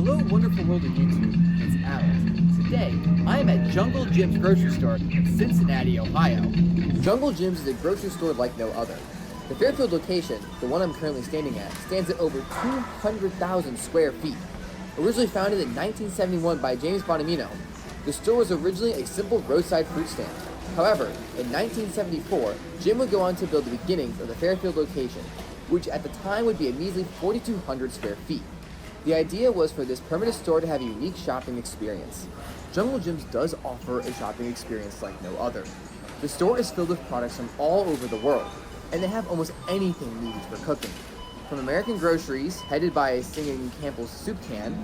Hello, wonderful world of YouTube. It's Alex. Today, I am at Jungle Jim's grocery store in Cincinnati, Ohio. Jungle Jim's is a grocery store like no other. The Fairfield location, the one I'm currently standing at, stands at over 200,000 square feet. Originally founded in 1971 by James Bonamino, the store was originally a simple roadside fruit stand. However, in 1974, Jim would go on to build the beginnings of the Fairfield location, which at the time would be a measly 4,200 square feet. The idea was for this permanent store to have a unique shopping experience. Jungle Jim's does offer a shopping experience like no other. The store is filled with products from all over the world, and they have almost anything needed for cooking. From American groceries, headed by a singing Campbell's soup can.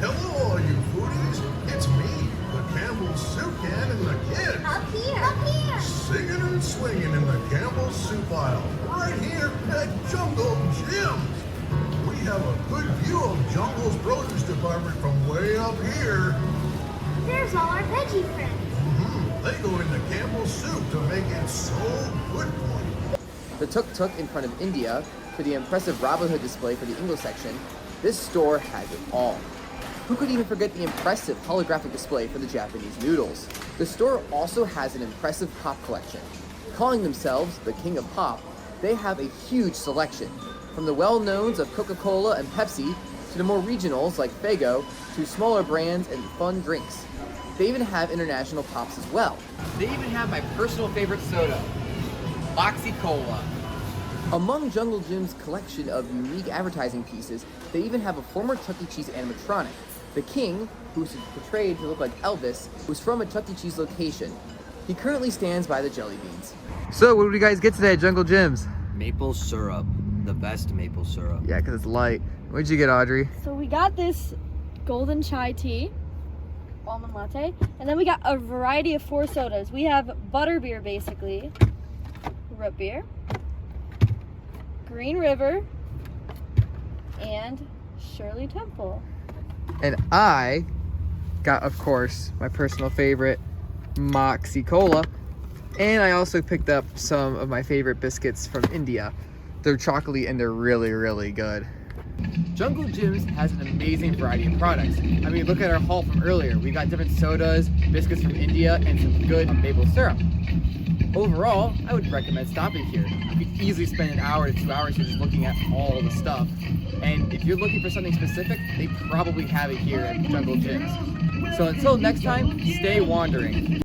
Hello all you foodies, it's me, the Campbell's soup can and the kids. Up here. Singing and swinging in the Campbell's soup aisle, right here at Jungle Jim's. We have a good view of Jungle's produce department from way up here. There's all our veggie friends. They go into Campbell's soup to make it so good for you. The tuk-tuk in front of India, to the impressive Robin Hood display for the English section, this store has it all. Who could even forget the impressive holographic display for the Japanese noodles? The store also has an impressive pop collection. Calling themselves the King of Pop, they have a huge selection, from the well-knowns of Coca-Cola and Pepsi, to the more regionals like Faygo, to smaller brands and fun drinks. They even have international pops as well. They even have my personal favorite soda, Oxy Cola. Among Jungle Jim's collection of unique advertising pieces, they even have a former Chuck E. Cheese animatronic. The King, who is portrayed to look like Elvis, was from a Chuck E. Cheese location. He currently stands by the jelly beans. So, what did you guys get today at Jungle Jim's? Maple syrup. The best maple syrup. Yeah, because it's light. What did you get, Audrey? So we got this golden chai tea, almond latte, and then we got a variety of 4 sodas. We have butterbeer, basically, root beer, Green River, and Shirley Temple. And I got, of course, my personal favorite, Moxie Cola. And I also picked up some of my favorite biscuits from India. They're chocolatey and they're really, really good. Jungle Jim's has an amazing variety of products. I mean, look at our haul from earlier. We got different sodas, biscuits from India, and some good maple syrup. Overall, I would recommend stopping here. You could easily spend an hour to 2 hours here just looking at all the stuff. And if you're looking for something specific, they probably have it here at Jungle Jim's. So until next time, stay wandering.